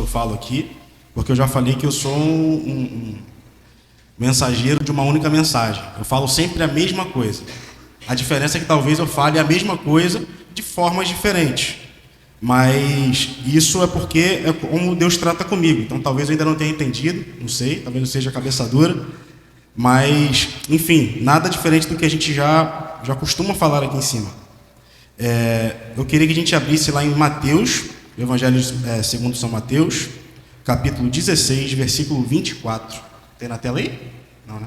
eu falo aqui, porque eu já falei que eu sou um mensageiro de uma única mensagem. Eu falo sempre a mesma coisa. A diferença é que talvez eu fale a mesma coisa de formas diferentes. Mas isso é porque é como Deus trata comigo. Então talvez eu ainda não tenha entendido, não sei, talvez não seja cabeça dura. Mas, enfim, nada diferente do que a gente já costuma falar aqui em cima. Eu queria que a gente abrisse lá em Mateus, o Evangelho segundo São Mateus, capítulo 16, versículo 24. Tem na tela aí? Não, né?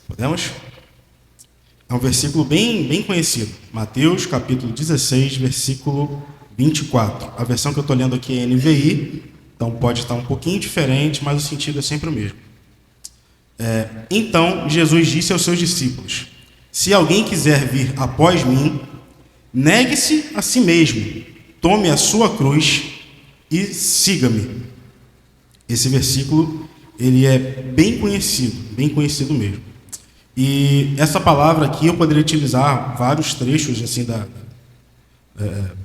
Podemos? É um versículo bem conhecido. Mateus, capítulo 16, versículo 24. A versão que eu estou lendo aqui é NVI, então pode estar um pouquinho diferente, mas o sentido é sempre o mesmo. Então, Jesus disse aos seus discípulos: se alguém quiser vir após mim, negue-se a si mesmo, tome a sua cruz e siga-me. Esse versículo, ele é bem conhecido mesmo. E essa palavra aqui eu poderia utilizar vários trechos assim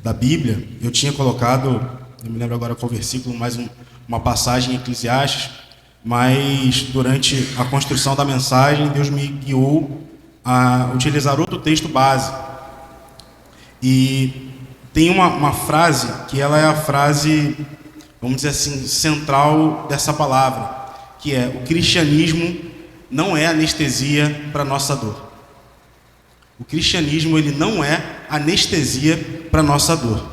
da Bíblia. Eu tinha colocado, não me lembro agora qual versículo, mais uma passagem em Eclesiastes, mas durante a construção da mensagem, Deus me guiou a utilizar outro texto base. E tem uma frase que ela é a frase, vamos dizer assim, central dessa palavra, que é: o cristianismo não é anestesia para a nossa dor. O cristianismo, ele não é anestesia para a nossa dor.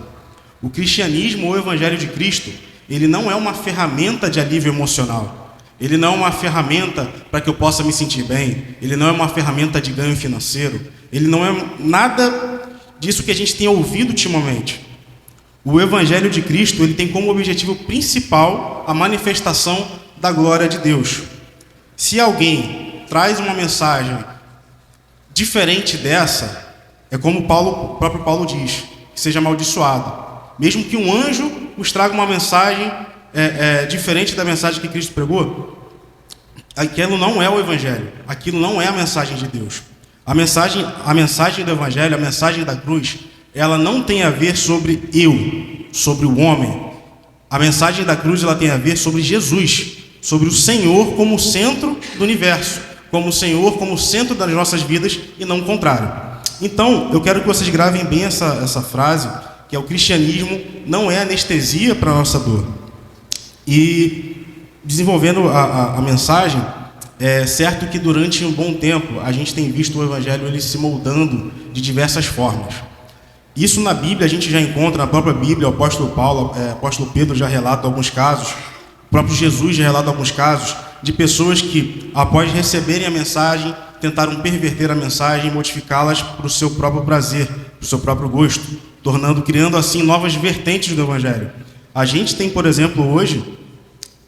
O cristianismo, ou o Evangelho de Cristo, ele não é uma ferramenta de alívio emocional. Ele não é uma ferramenta para que eu possa me sentir bem. Ele não é uma ferramenta de ganho financeiro. Ele não é nada disso que a gente tem ouvido ultimamente. O Evangelho de Cristo, ele tem como objetivo principal a manifestação da glória de Deus. Se alguém traz uma mensagem diferente dessa, é como o próprio Paulo diz, que seja amaldiçoado. Mesmo que um anjo nos traga uma mensagem diferente da mensagem que Cristo pregou, aquilo não é o Evangelho, aquilo não é a mensagem de Deus. A mensagem do Evangelho, a mensagem da cruz, ela não tem a ver sobre sobre o homem. A mensagem da cruz, ela tem a ver sobre Jesus, sobre o Senhor como centro do universo, como o Senhor como centro das nossas vidas e não o contrário. Então, eu quero que vocês gravem bem essa frase, que é: o cristianismo não é anestesia para a nossa dor. E, desenvolvendo a mensagem, é certo que durante um bom tempo a gente tem visto o Evangelho ele se moldando de diversas formas. Isso na Bíblia a gente já encontra, na própria Bíblia, o apóstolo Paulo, apóstolo Pedro já relata alguns casos. O próprio Jesus já relata alguns casos de pessoas que, após receberem a mensagem, tentaram perverter a mensagem e modificá-las para o seu próprio prazer, para o seu próprio gosto, criando assim novas vertentes do Evangelho. A gente tem, por exemplo, hoje,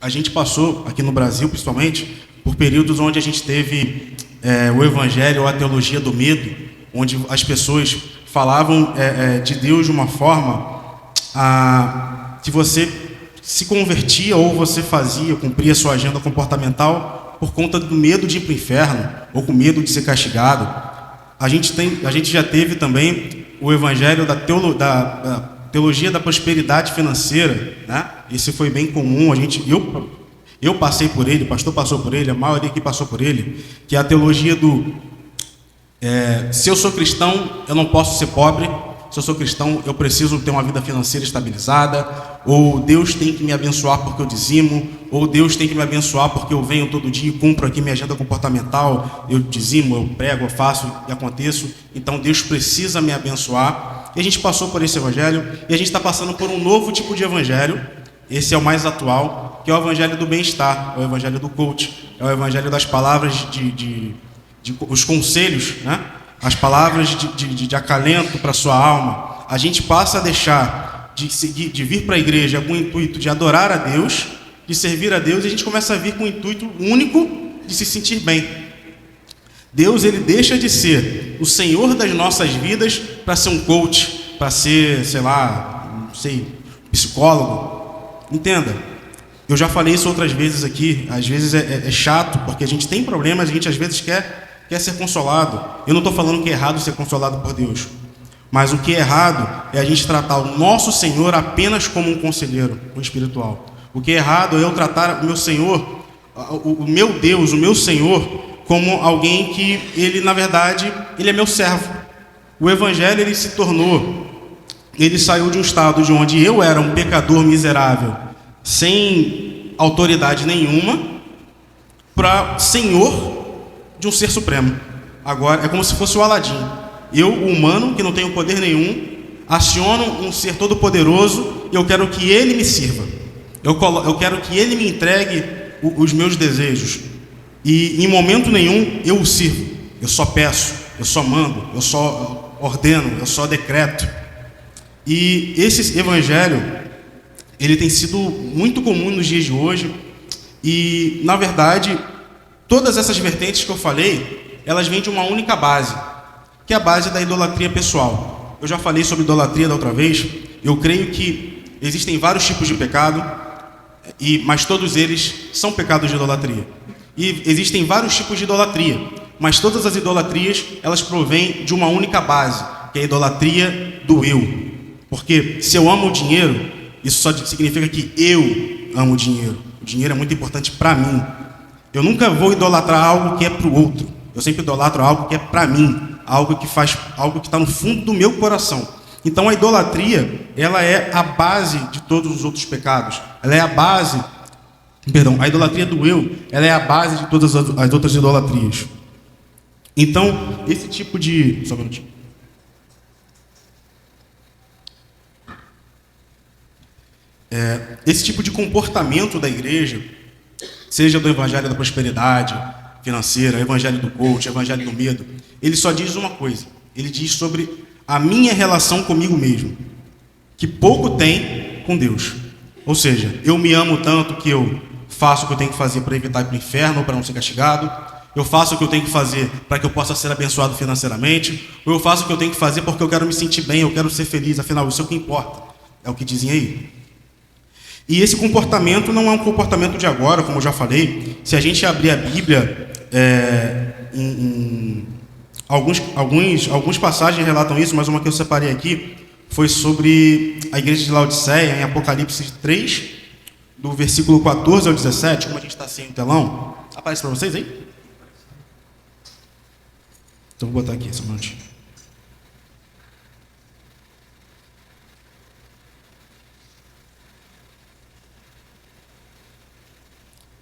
a gente passou, aqui no Brasil principalmente, por períodos onde a gente teve o Evangelho ou a teologia do medo, onde as pessoas falavam de Deus de uma forma que você se convertia ou você cumpria sua agenda comportamental por conta do medo de ir para o inferno ou com medo de ser castigado. A gente já teve também o Evangelho da teologia da prosperidade financeira, né? Esse foi bem comum. Eu passei por ele, o pastor passou por ele, a maioria aqui passou por ele, que é a teologia do se eu sou cristão, eu não posso ser pobre. Se eu sou cristão, eu preciso ter uma vida financeira estabilizada, ou Deus tem que me abençoar porque eu dizimo, ou Deus tem que me abençoar porque eu venho todo dia e cumpro aqui minha agenda comportamental, eu dizimo, eu prego, eu faço e aconteço, então Deus precisa me abençoar. E a gente passou por esse evangelho, e a gente está passando por um novo tipo de evangelho. Esse é o mais atual, que é o evangelho do bem-estar, é o evangelho do coach, é o evangelho das palavras os conselhos, né? As palavras de acalento para a sua alma. A gente passa a deixar de vir para a igreja com o intuito de adorar a Deus, de servir a Deus, e a gente começa a vir com o intuito único de se sentir bem. Deus, ele deixa de ser o Senhor das nossas vidas para ser um coach, para ser, sei lá, não sei, psicólogo. Entenda, eu já falei isso outras vezes aqui, às vezes é chato, porque a gente tem problemas, a gente às vezes quer ser consolado. Eu não estou falando que é errado ser consolado por Deus, mas o que é errado é a gente tratar o nosso Senhor apenas como um conselheiro, um espiritual. O que é errado é eu tratar o meu Senhor, o meu Deus, o meu Senhor, como alguém que ele, na verdade, ele é meu servo. O Evangelho, ele se tornou, ele saiu de um estado de onde eu era um pecador miserável, sem autoridade nenhuma, para Senhor de um ser supremo. Agora, é como se fosse o Aladim. Eu, o humano, que não tenho poder nenhum, aciono um ser todo-poderoso e eu quero que ele me sirva. Eu quero que ele me entregue os meus desejos. E em momento nenhum eu o sirvo. Eu só peço, eu só mando, eu só ordeno, eu só decreto. E esse evangelho, ele tem sido muito comum nos dias de hoje. E, na verdade, todas essas vertentes que eu falei, elas vêm de uma única base, que é a base da idolatria pessoal. Eu já falei sobre idolatria da outra vez. Eu creio que existem vários tipos de pecado, mas todos eles são pecados de idolatria. E existem vários tipos de idolatria, mas todas as idolatrias, elas provêm de uma única base, que é a idolatria do eu. Porque se eu amo o dinheiro, isso só significa que eu amo o dinheiro. O dinheiro é muito importante para mim. Eu nunca vou idolatrar algo que é para o outro. Eu sempre idolatro algo que é para mim, algo que está no fundo do meu coração. Então a idolatria, ela é a base de todos os outros pecados. Ela é a base, a idolatria do eu, ela é a base de todas as outras idolatrias. Então, esse tipo de... Só um minutinho. Esse tipo de comportamento da igreja, seja do evangelho da prosperidade financeira, evangelho do coach, evangelho do medo, ele só diz uma coisa. Ele diz sobre a minha relação comigo mesmo, que pouco tem com Deus. Ou seja, eu me amo tanto que eu faço o que eu tenho que fazer para evitar ir para o inferno ou para não ser castigado. Eu faço o que eu tenho que fazer para que eu possa ser abençoado financeiramente. Ou eu faço o que eu tenho que fazer porque eu quero me sentir bem, eu quero ser feliz. Afinal, isso é o que importa. É o que dizem aí. E esse comportamento não é um comportamento de agora, como eu já falei. Se a gente abrir a Bíblia, alguns passagens relatam isso, mas uma que eu separei aqui foi sobre a igreja de Laodiceia, em Apocalipse 3, do versículo 14 ao 17, como a gente está sem o telão. Aparece para vocês aí? Então vou botar aqui, só um minutinho.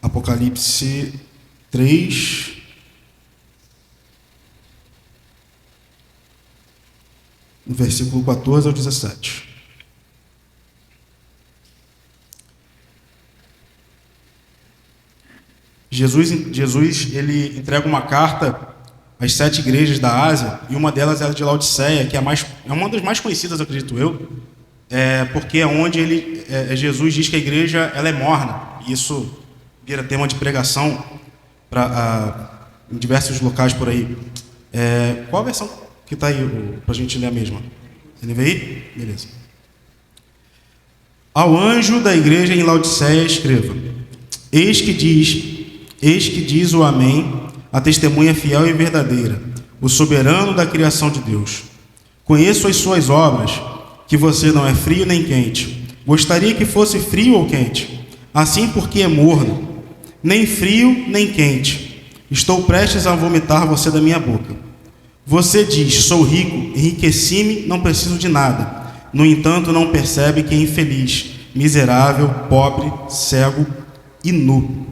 Apocalipse 3, no versículo 14 ao 17. Jesus ele entrega uma carta às 7 igrejas da Ásia, e uma delas é a de Laodiceia, que é uma das mais conhecidas, acredito eu, porque é onde Jesus diz que a igreja ela é morna, e isso vira tema de pregação em diversos locais por aí. Qual a versão que está aí para a gente ler a mesma? NVI? Beleza. Ao anjo da igreja em Laodiceia escreva: Eis que diz o Amém, a testemunha fiel e verdadeira, o soberano da criação de Deus. Conheço as suas obras, que você não é frio nem quente. Gostaria que fosse frio ou quente. Assim, porque é morno, nem frio nem quente. Estou prestes a vomitar você da minha boca. Você diz: sou rico, enriqueci-me, não preciso de nada. No entanto, não percebe que é infeliz, miserável, pobre, cego e nu.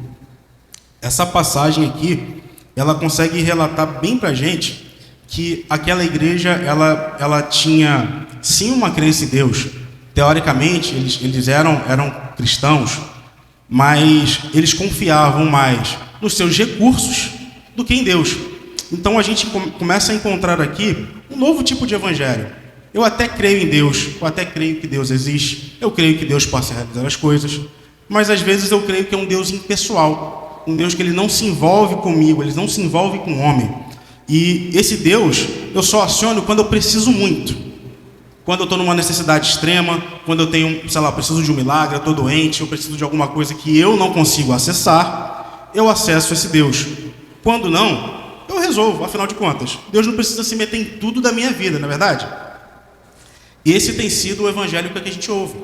Essa passagem aqui, ela consegue relatar bem para a gente que aquela igreja, ela tinha sim uma crença em Deus. Teoricamente, eles eram cristãos, mas eles confiavam mais nos seus recursos do que em Deus. Então a gente começa a encontrar aqui um novo tipo de evangelho. Eu até creio em Deus, eu até creio que Deus existe, eu creio que Deus possa realizar as coisas, mas às vezes eu creio que é um Deus impessoal, um Deus que ele não se envolve comigo, ele não se envolve com o homem. E esse Deus eu só aciono quando eu preciso muito. Quando eu estou numa necessidade extrema, quando eu tenho, sei lá, preciso de um milagre, eu estou doente, eu preciso de alguma coisa que eu não consigo acessar, eu acesso esse Deus. Quando não, eu resolvo, afinal de contas. Deus não precisa se meter em tudo da minha vida, não é verdade? Esse tem sido o evangelho que a gente ouve.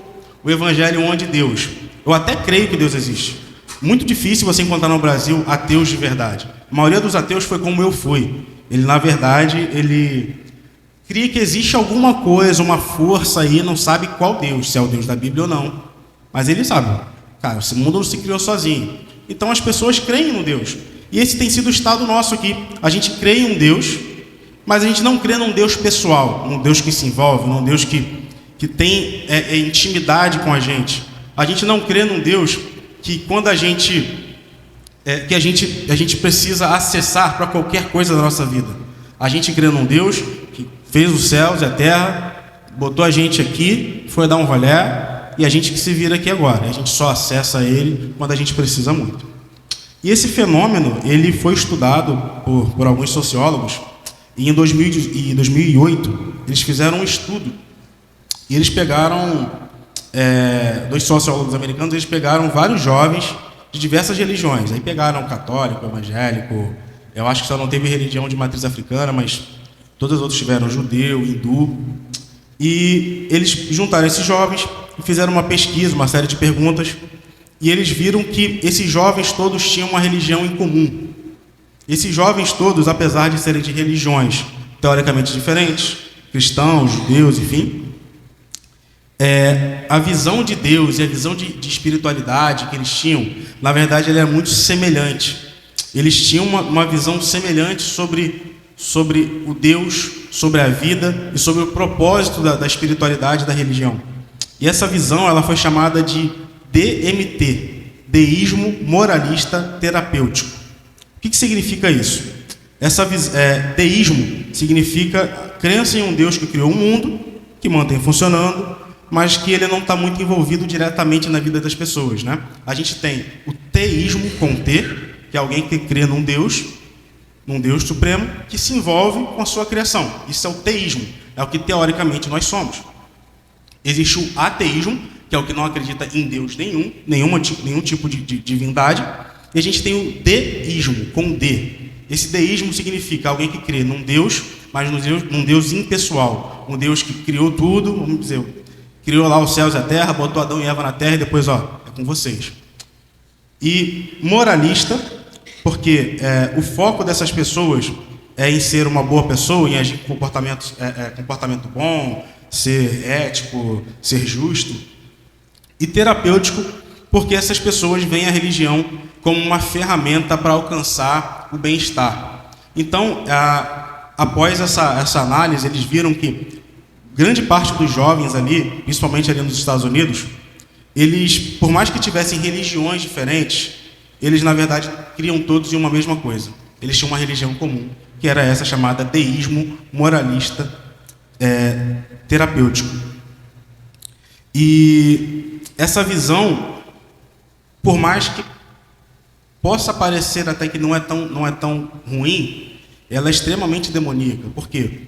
O evangelho onde Deus... Eu até creio que Deus existe. Muito difícil você encontrar no Brasil ateus de verdade. A maioria dos ateus foi como eu fui. Ele, na verdade, ele cria que existe alguma coisa, uma força aí, não sabe qual Deus, se é o Deus da Bíblia ou não. Mas ele sabe. Cara, esse mundo não se criou sozinho. Então as pessoas creem no Deus. E esse tem sido o estado nosso aqui. A gente crê em um Deus, mas a gente não crê num Deus pessoal, num Deus que se envolve, num Deus que tem intimidade com a gente. A gente não crê num Deus que quando a gente precisa acessar para qualquer coisa da nossa vida. A gente crê num Deus que fez os céus e a terra, botou a gente aqui, foi dar um rolé, e a gente que se vira aqui agora. A gente só acessa Ele quando a gente precisa muito. E esse fenômeno, ele foi estudado por alguns sociólogos, e em 2008, eles fizeram um estudo, e eles pegaram... dois sociólogos americanos, eles pegaram vários jovens de diversas religiões. Aí pegaram católico, evangélico, eu acho que só não teve religião de matriz africana, mas todos os outros tiveram judeu, hindu. E eles juntaram esses jovens e fizeram uma pesquisa, uma série de perguntas, e eles viram que esses jovens todos tinham uma religião em comum. Esses jovens todos, apesar de serem de religiões teoricamente diferentes, cristãos, judeus, enfim, a visão de Deus e a visão de espiritualidade que eles tinham, na verdade, ela é muito semelhante. Eles tinham uma visão semelhante sobre o Deus, sobre a vida e sobre o propósito da espiritualidade e da religião. E essa visão ela foi chamada de DMT, Deísmo Moralista Terapêutico. O que significa isso? Deísmo significa crença em um Deus que criou o mundo, que mantém funcionando, mas que ele não está muito envolvido diretamente na vida das pessoas, né? A gente tem o teísmo com T, que é alguém que crê num Deus supremo, que se envolve com a sua criação. Isso é o teísmo, é o que teoricamente nós somos. Existe o ateísmo, que é o que não acredita em Deus nenhum tipo de divindade, e a gente tem o deísmo, com D. Esse deísmo significa alguém que crê num Deus, mas num Deus impessoal, um Deus que criou tudo, vamos dizer, criou lá os céus e a terra, botou Adão e Eva na terra e depois, é com vocês. E moralista, porque o foco dessas pessoas é em ser uma boa pessoa, em agir com comportamento bom, ser ético, ser justo. E terapêutico, porque essas pessoas veem a religião como uma ferramenta para alcançar o bem-estar. Então, após essa análise, eles viram que grande parte dos jovens ali, principalmente ali nos Estados Unidos, eles, por mais que tivessem religiões diferentes, eles, na verdade, criam todos em uma mesma coisa. Eles tinham uma religião comum, que era essa chamada deísmo moralista terapêutico. E essa visão, por mais que possa parecer até que não é tão ruim, ela é extremamente demoníaca. Por quê?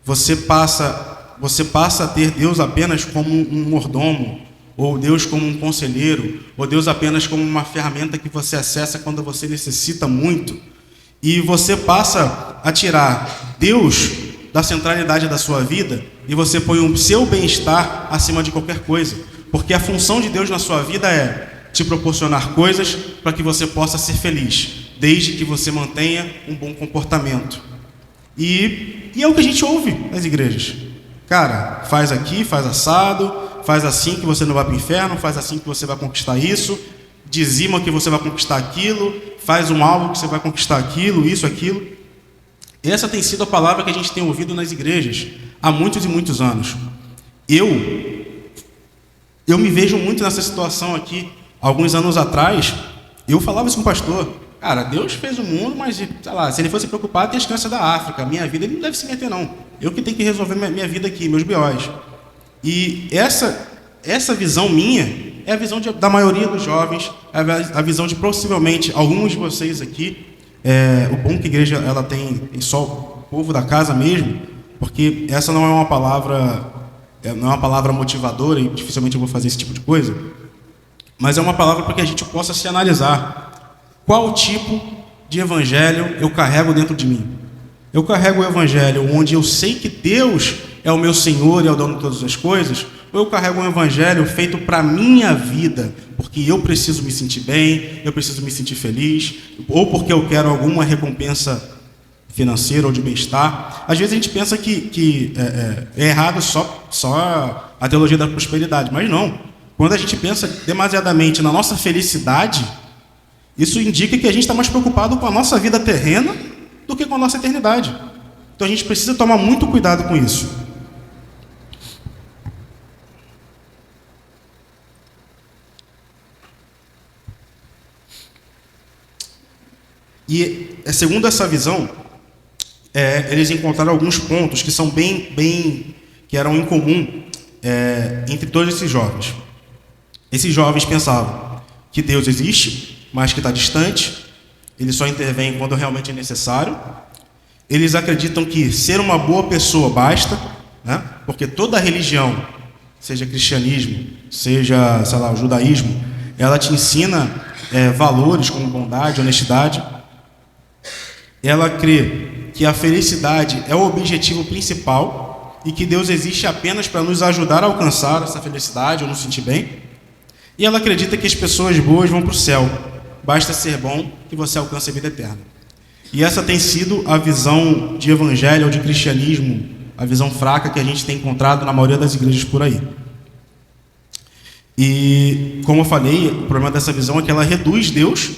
Você passa a ter Deus apenas como um mordomo, ou Deus como um conselheiro, ou Deus apenas como uma ferramenta que você acessa quando você necessita muito, e você passa a tirar Deus da centralidade da sua vida, e você põe o seu bem-estar acima de qualquer coisa, porque a função de Deus na sua vida é te proporcionar coisas para que você possa ser feliz, desde que você mantenha um bom comportamento. E é o que a gente ouve nas igrejas. Cara, faz aqui, faz assado, faz assim que você não vai para o inferno, faz assim que você vai conquistar isso, dizima que você vai conquistar aquilo, faz um alvo que você vai conquistar aquilo, isso, aquilo. Essa tem sido a palavra que a gente tem ouvido nas igrejas há muitos e muitos anos. Eu me vejo muito nessa situação aqui. Alguns anos atrás, eu falava isso com o pastor. Cara, Deus fez o mundo, mas, sei lá, se ele fosse preocupado, tem as crianças da África. Minha vida, ele não deve se meter, não. Eu que tenho que resolver minha vida aqui, meus B.O.s. E essa visão minha é a visão da maioria dos jovens, é a visão de possivelmente alguns de vocês aqui, o bom que a igreja ela tem só o povo da casa mesmo, porque essa não é uma palavra motivadora, e dificilmente eu vou fazer esse tipo de coisa, mas é uma palavra para que a gente possa se analisar. Qual tipo de evangelho eu carrego dentro de mim? Eu carrego o evangelho onde eu sei que Deus é o meu Senhor e é o dono de todas as coisas, ou eu carrego um evangelho feito para a minha vida, porque eu preciso me sentir bem, eu preciso me sentir feliz, ou porque eu quero alguma recompensa financeira ou de bem-estar? Às vezes a gente pensa que é errado só a teologia da prosperidade, mas não. Quando a gente pensa demasiadamente na nossa felicidade, isso indica que a gente está mais preocupado com a nossa vida terrena do que com a nossa eternidade. Então a gente precisa tomar muito cuidado com isso. E segundo essa visão, eles encontraram alguns pontos que são que eram em comum entre todos esses jovens. Esses jovens pensavam que Deus existe, mas que está distante. Ele só intervém quando realmente é necessário. Eles acreditam que ser uma boa pessoa basta, né? Porque toda religião, seja cristianismo, seja, sei lá, o judaísmo, ela te ensina valores como bondade, honestidade. Ela crê que a felicidade é o objetivo principal e que Deus existe apenas para nos ajudar a alcançar essa felicidade ou nos sentir bem. E ela acredita que as pessoas boas vão para o céu. Basta ser bom que você alcance a vida eterna. E essa tem sido a visão de evangelho ou de cristianismo, a visão fraca que a gente tem encontrado na maioria das igrejas por aí. E, como eu falei, o problema dessa visão é que ela reduz Deus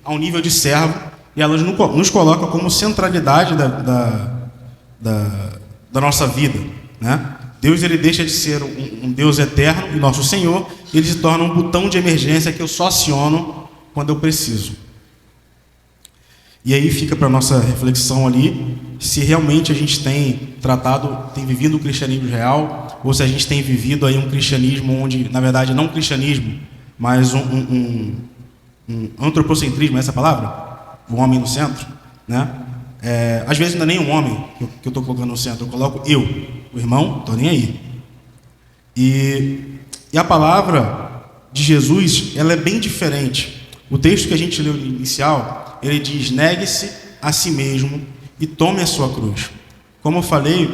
ao nível de servo e ela nos coloca como centralidade da nossa vida, né? Deus ele deixa de ser um Deus eterno e nosso Senhor, e ele se torna um botão de emergência que eu só aciono quando eu preciso. E aí fica para a nossa reflexão ali, se realmente a gente tem vivido o cristianismo real, ou se a gente tem vivido aí um cristianismo onde, na verdade, não um cristianismo, mas um antropocentrismo, é essa a palavra? O homem no centro, né? Às vezes não é nem um homem que eu estou colocando no centro, eu coloco eu, o irmão, estou nem aí. E a palavra de Jesus, ela é bem diferente. O texto que a gente leu no inicial, ele diz: negue-se a si mesmo e tome a sua cruz. Como eu falei,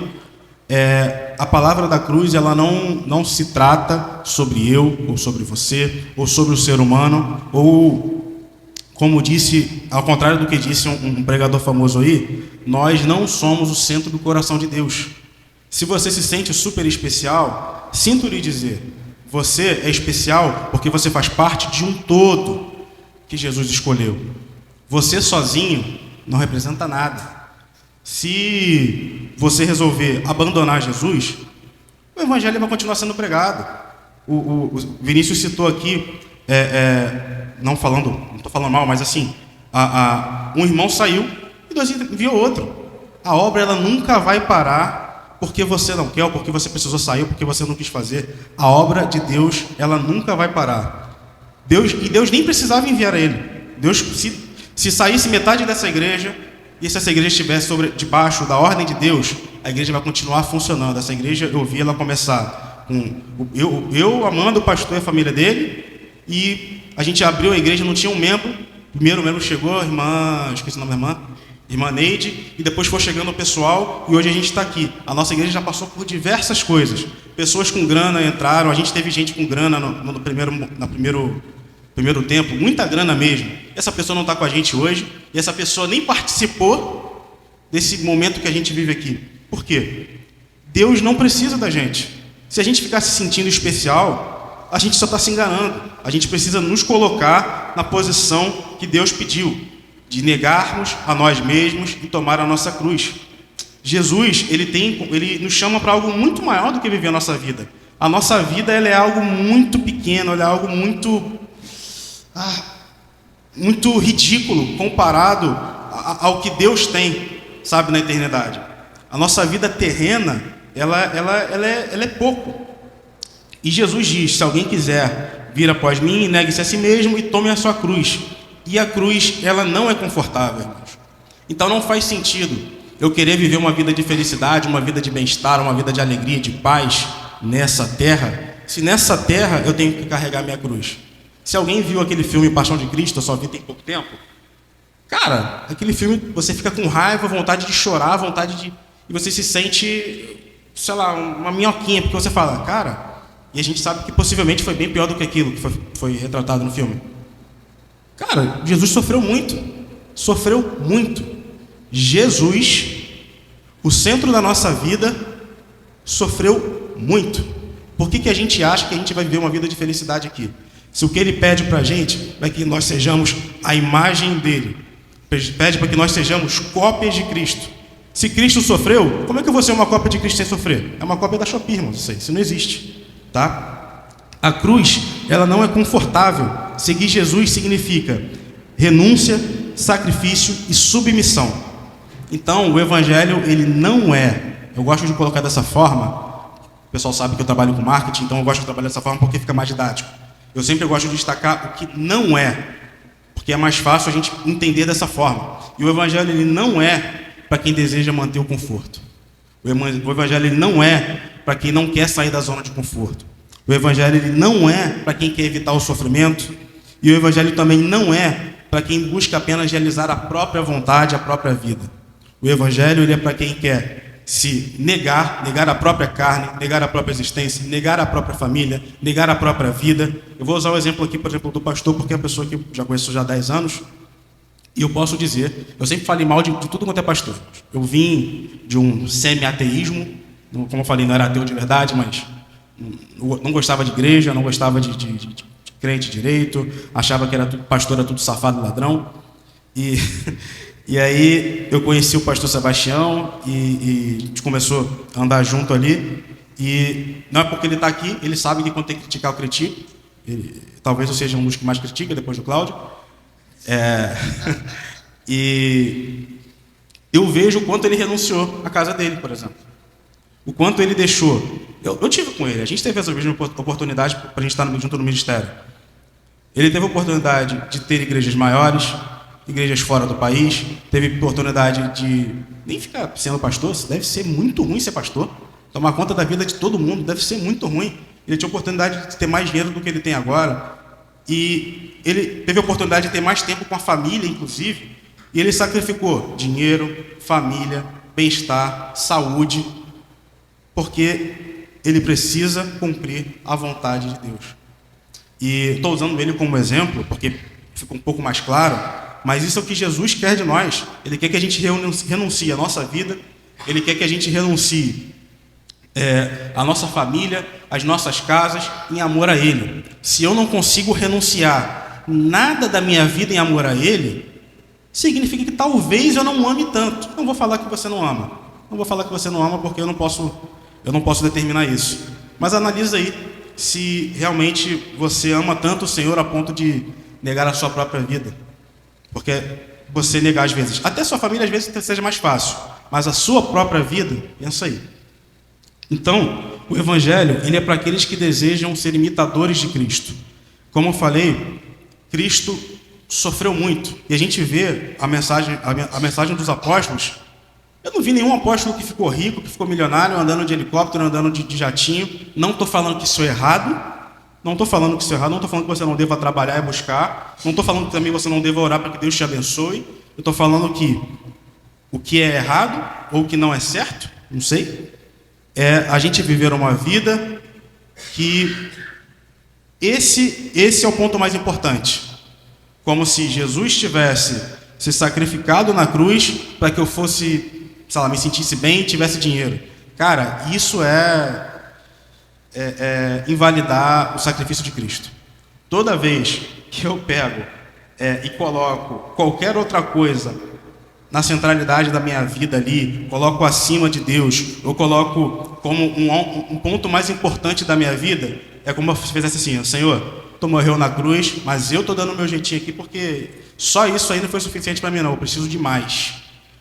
a palavra da cruz, ela não se trata sobre eu, ou sobre você, ou sobre o ser humano, ou, como disse, ao contrário do que disse um pregador famoso aí, nós não somos o centro do coração de Deus. Se você se sente super especial, sinto lhe dizer, você é especial porque você faz parte de um todo que Jesus escolheu. Você sozinho não representa nada. Se você resolver abandonar Jesus, o evangelho vai continuar sendo pregado. O Vinícius citou aqui, não estou falando mal, mas assim, um irmão saiu e Deus enviou outro. A obra ela nunca vai parar porque você não quer, ou porque você precisou sair, ou porque você não quis fazer. A obra de Deus, ela nunca vai parar. Deus nem precisava enviar a ele. Deus, se saísse metade dessa igreja, e se essa igreja estivesse debaixo da ordem de Deus, a igreja vai continuar funcionando. Essa igreja, eu vi ela começar com eu amando o pastor e a família dele, e a gente abriu a igreja, não tinha um membro. O primeiro membro chegou, esqueci o nome da irmã Neide, e depois foi chegando o pessoal, e hoje a gente está aqui. A nossa igreja já passou por diversas coisas. Pessoas com grana entraram, a gente teve gente com grana no primeiro tempo, muita grana mesmo. Essa pessoa não está com a gente hoje, e essa pessoa nem participou desse momento que a gente vive aqui. Por quê? Deus não precisa da gente. Se a gente ficar se sentindo especial, a gente só está se enganando. A gente precisa nos colocar na posição que Deus pediu, de negarmos a nós mesmos e tomar a nossa cruz. Jesus, ele nos chama para algo muito maior do que viver a nossa vida. A nossa vida ela é algo muito pequeno, ela é algo muito ridículo comparado ao que Deus tem, sabe, na eternidade. A nossa vida terrena, ela é pouco. E Jesus diz: se alguém quiser vir após mim, negue-se a si mesmo e tome a sua cruz. E a cruz, ela não é confortável, irmãos. Então não faz sentido eu querer viver uma vida de felicidade, uma vida de bem-estar, uma vida de alegria, de paz nessa terra, se nessa terra eu tenho que carregar minha cruz. Se alguém viu aquele filme Paixão de Cristo, eu só vi tem pouco tempo, cara, aquele filme você fica com raiva, vontade de chorar, e você se sente, sei lá, uma minhoquinha, porque você fala, cara, e a gente sabe que possivelmente foi bem pior do que aquilo que foi retratado no filme. Cara, Jesus sofreu muito. Jesus, o centro da nossa vida, sofreu muito. Por que a gente acha que a gente vai viver uma vida de felicidade aqui? Se o que ele pede para a gente é que nós sejamos a imagem dele, pede para que nós sejamos cópias de Cristo. Se Cristo sofreu, como é que eu vou ser uma cópia de Cristo sem sofrer? É uma cópia da Shopee, irmão, isso não existe, tá? A cruz, ela não é confortável. Seguir Jesus significa renúncia, sacrifício e submissão. Então, o evangelho, ele não é, eu gosto de colocar dessa forma, o pessoal sabe que eu trabalho com marketing, então eu gosto de trabalhar dessa forma porque fica mais didático. Eu sempre gosto de destacar o que não é, porque é mais fácil a gente entender dessa forma. E o evangelho, ele não é para quem deseja manter o conforto. O evangelho, ele não é para quem não quer sair da zona de conforto. O evangelho, ele não é para quem quer evitar o sofrimento. E o evangelho também não é para quem busca apenas realizar a própria vontade, a própria vida. O evangelho, ele é para quem quer se negar a própria carne, negar a própria existência, negar a própria família, negar a própria vida. Eu vou usar o exemplo aqui, por exemplo, do pastor, porque é uma pessoa que eu já conheço já há 10 anos. E eu posso dizer, eu sempre falei mal de tudo quanto é pastor. Eu vim de um semi-ateísmo, como eu falei, não era ateu de verdade, mas não gostava de igreja, não gostava de crente direito, achava que pastor era tudo safado e ladrão. E aí eu conheci o pastor Sebastião e a gente começou a andar junto ali. E não é porque ele está aqui, ele sabe que quando tem que criticar, eu critico. Talvez eu seja um dos que mais critica, depois do Cláudio. E eu vejo o quanto ele renunciou à casa dele, por exemplo. O quanto ele deixou. Eu tive com ele, a gente teve essa mesma oportunidade para a gente estar junto no ministério. Ele teve a oportunidade de ter igrejas maiores, igrejas fora do país, teve oportunidade de nem ficar sendo pastor. Deve ser muito ruim ser pastor, tomar conta da vida de todo mundo, deve ser muito ruim. Ele tinha a oportunidade de ter mais dinheiro do que ele tem agora, e ele teve a oportunidade de ter mais tempo com a família, inclusive, e ele sacrificou dinheiro, família, bem-estar, saúde, porque ele precisa cumprir a vontade de Deus. E estou usando ele como exemplo, porque fica um pouco mais claro, mas isso é o que Jesus quer de nós. Ele quer que a gente renuncie à nossa vida, ele quer que a gente renuncie à nossa família, às nossas casas, em amor a Ele. Se eu não consigo renunciar nada da minha vida em amor a Ele, significa que talvez eu não ame tanto. Não vou falar que você não ama. Não vou falar que você não ama porque eu não posso determinar isso. Mas analisa aí se realmente você ama tanto o Senhor a ponto de negar a sua própria vida. Porque você negar às vezes, até sua família às vezes seja mais fácil, mas a sua própria vida, pensa aí. Então, o Evangelho, ele é para aqueles que desejam ser imitadores de Cristo. Como eu falei, Cristo sofreu muito. E a gente vê a mensagem dos apóstolos. Eu não vi nenhum apóstolo que ficou rico, que ficou milionário, andando de helicóptero, andando de jatinho. Não estou falando que isso é errado. Não estou falando que você não deva trabalhar e buscar. Não estou falando que também você não deva orar para que Deus te abençoe. Eu estou falando que o que é errado, ou o que não é certo, não sei, é a gente viver uma vida que esse é o ponto mais importante. Como se Jesus tivesse se sacrificado na cruz para que eu fosse, sei lá, me sentisse bem e tivesse dinheiro. Cara, isso é invalidar o sacrifício de Cristo. Toda vez que eu pego e coloco qualquer outra coisa na centralidade da minha vida ali, coloco acima de Deus, eu coloco como um ponto mais importante da minha vida, é como se fizesse assim: Senhor, tu morreu na cruz, mas eu estou dando o meu jeitinho aqui porque só isso aí não foi suficiente para mim não, eu preciso de mais.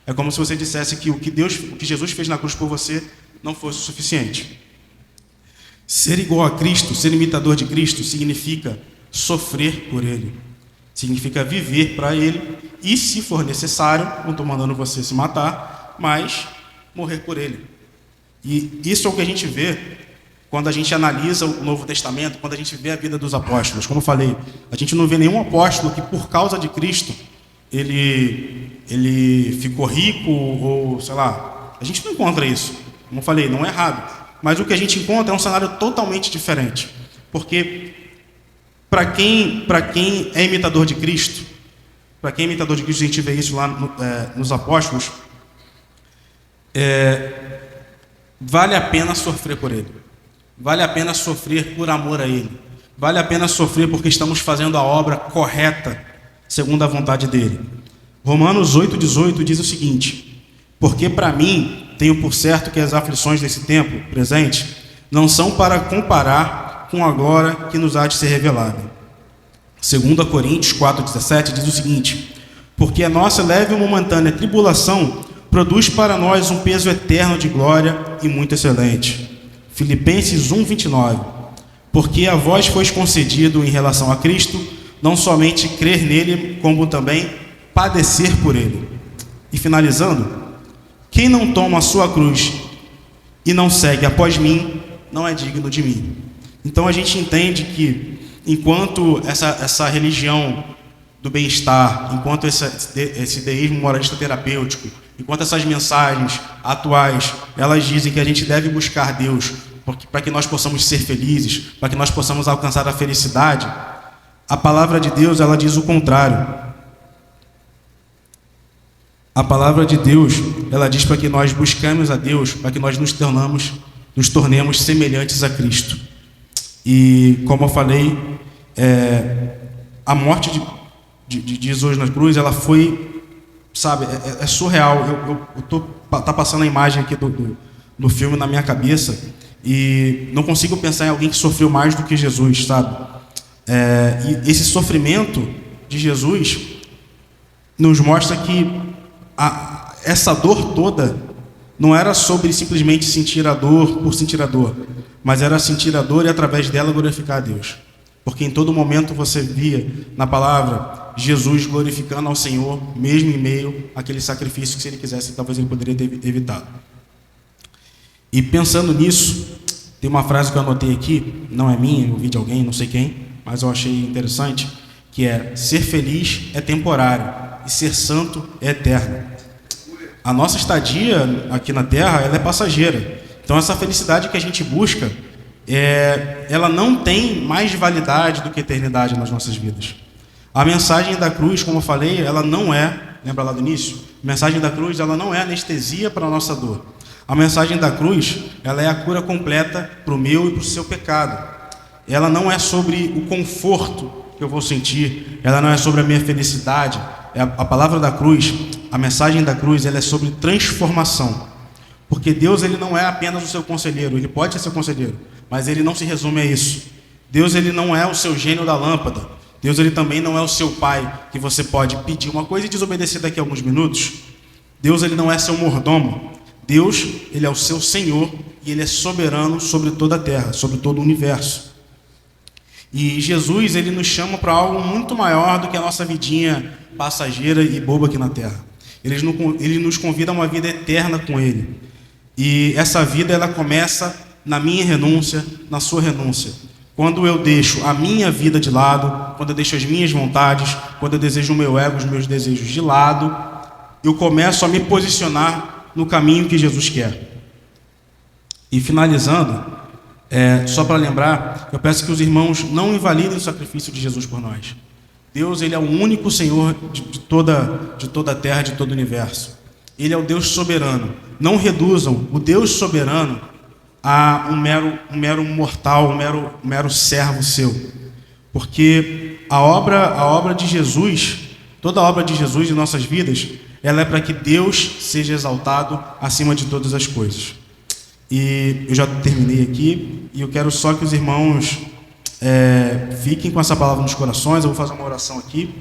É como se você dissesse que o que Jesus fez na cruz por você não fosse o suficiente. Ser igual a Cristo, ser imitador de Cristo, significa sofrer por Ele. significa viver para Ele e, se for necessário, não estou mandando você se matar, mas morrer por Ele. E isso é o que a gente vê quando a gente analisa o Novo Testamento, quando a gente vê a vida dos apóstolos. Como eu falei, a gente não vê nenhum apóstolo que, por causa de Cristo, ele ficou rico ou, sei lá, a gente não encontra isso. Como eu falei, não é errado. Mas o que a gente encontra é um cenário totalmente diferente. Porque para quem é imitador de Cristo, a gente vê isso lá nos apóstolos, vale a pena sofrer por Ele. Vale a pena sofrer por amor a Ele. Vale a pena sofrer porque estamos fazendo a obra correta, segundo a vontade dEle. Romanos 8,18 diz o seguinte: porque para mim, tenho por certo que as aflições desse tempo presente não são para comparar com a glória que nos há de ser revelada. 2 Coríntios 4,17 diz o seguinte: porque a nossa leve e momentânea tribulação produz para nós um peso eterno de glória e muito excelente. Filipenses 1,29: porque a vós foi concedido em relação a Cristo, não somente crer nele, como também padecer por ele. E finalizando, quem não toma a sua cruz e não segue após mim, não é digno de mim. Então a gente entende que, enquanto essa religião do bem-estar, enquanto esse deísmo moralista terapêutico, enquanto essas mensagens atuais, elas dizem que a gente deve buscar Deus para que nós possamos ser felizes, para que nós possamos alcançar a felicidade, a palavra de Deus, ela diz o contrário. A palavra de Deus, ela diz para que nós buscamos a Deus, para que nós nos tornemos semelhantes a Cristo. E, como eu falei, a morte de Jesus na cruz, ela foi, sabe, é surreal. Tá passando a imagem aqui do filme na minha cabeça e não consigo pensar em alguém que sofreu mais do que Jesus, sabe? E esse sofrimento de Jesus nos mostra que essa dor toda não era sobre simplesmente sentir a dor por sentir a dor, mas era sentir a dor e através dela glorificar a Deus. Porque em todo momento você via na palavra Jesus glorificando ao Senhor, mesmo em meio àquele sacrifício que, se ele quisesse, talvez ele poderia ter evitado. E pensando nisso, tem uma frase que eu anotei aqui, não é minha, eu ouvi de alguém, não sei quem, mas eu achei interessante, que é: ser feliz é temporário e ser santo é eterno. A nossa estadia aqui na Terra, ela é passageira. Então essa felicidade que a gente busca, ela não tem mais validade do que eternidade nas nossas vidas. A mensagem da cruz, como eu falei, ela não é, lembra lá do início? A mensagem da cruz, ela não é anestesia para a nossa dor. A mensagem da cruz, ela é a cura completa para o meu e para o seu pecado. Ela não é sobre o conforto que eu vou sentir, ela não é sobre a minha felicidade. A palavra da cruz, a mensagem da cruz, ela é sobre transformação. Porque Deus, ele não é apenas o seu conselheiro, ele pode ser seu conselheiro, mas ele não se resume a isso. Deus, ele não é o seu gênio da lâmpada. Deus, ele também não é o seu pai, que você pode pedir uma coisa e desobedecer daqui a alguns minutos. Deus, ele não é seu mordomo. Deus, ele é o seu Senhor e ele é soberano sobre toda a terra, sobre todo o universo. E Jesus, ele nos chama para algo muito maior do que a nossa vidinha passageira e boba aqui na terra. Ele nos convida a uma vida eterna com ele. E essa vida, ela começa na minha renúncia, na sua renúncia. Quando eu deixo a minha vida de lado, quando eu deixo as minhas vontades, quando eu desejo o meu ego, os meus desejos de lado, eu começo a me posicionar no caminho que Jesus quer. E finalizando, só para lembrar, eu peço que os irmãos não invalidem o sacrifício de Jesus por nós. Deus, ele é o único Senhor de toda a terra, de todo o universo. Ele é o Deus soberano. Não reduzam o Deus soberano a um mero mortal, um mero servo seu. Porque a obra de Jesus, toda a obra de Jesus em nossas vidas, ela é para que Deus seja exaltado acima de todas as coisas. E eu já terminei aqui, e eu quero só que os irmãos fiquem com essa palavra nos corações. Eu vou fazer uma oração aqui.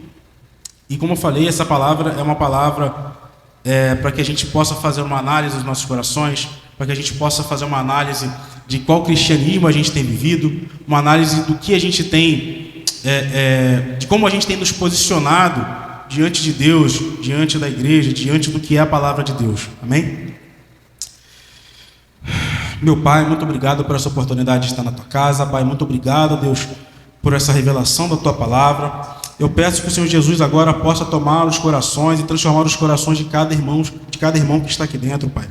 E como eu falei, essa palavra é uma palavra para que a gente possa fazer uma análise dos nossos corações, para que a gente possa fazer uma análise de qual cristianismo a gente tem vivido, uma análise do que a gente tem de como a gente tem nos posicionado diante de Deus, diante da igreja, diante do que é a palavra de Deus. Amém? Meu Pai, muito obrigado por essa oportunidade de estar na Tua casa. Pai, muito obrigado, Deus, por essa revelação da Tua palavra. Eu peço que o Senhor Jesus agora possa tomar os corações e transformar os corações de cada irmão que está aqui dentro, Pai.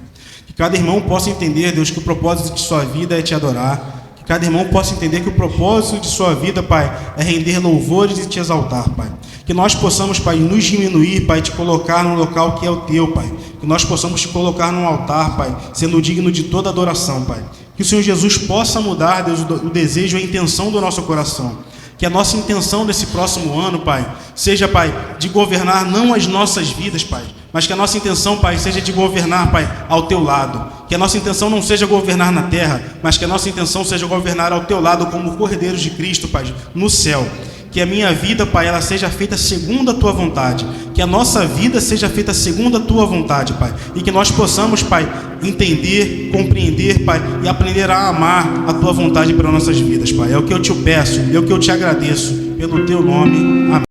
Que cada irmão possa entender, Deus, que o propósito de sua vida é Te adorar. Que cada irmão possa entender que o propósito de sua vida, Pai, é render louvores e Te exaltar, Pai. Que nós possamos, Pai, nos diminuir, Pai, Te colocar num local que é o Teu, Pai. Que nós possamos Te colocar num altar, Pai, sendo digno de toda adoração, Pai. Que o Senhor Jesus possa mudar, Deus, o desejo e a intenção do nosso coração. Que a nossa intenção desse próximo ano, Pai, seja, Pai, de governar não as nossas vidas, Pai, mas que a nossa intenção, Pai, seja de governar, Pai, ao Teu lado. Que a nossa intenção não seja governar na terra, mas que a nossa intenção seja governar ao Teu lado como cordeiros de Cristo, Pai, no céu. Que a minha vida, Pai, ela seja feita segundo a Tua vontade. Que a nossa vida seja feita segundo a Tua vontade, Pai. E que nós possamos, Pai, entender, compreender, Pai, e aprender a amar a Tua vontade para nossas vidas, Pai. É o que eu Te peço, é o que eu Te agradeço, pelo Teu nome. Amém.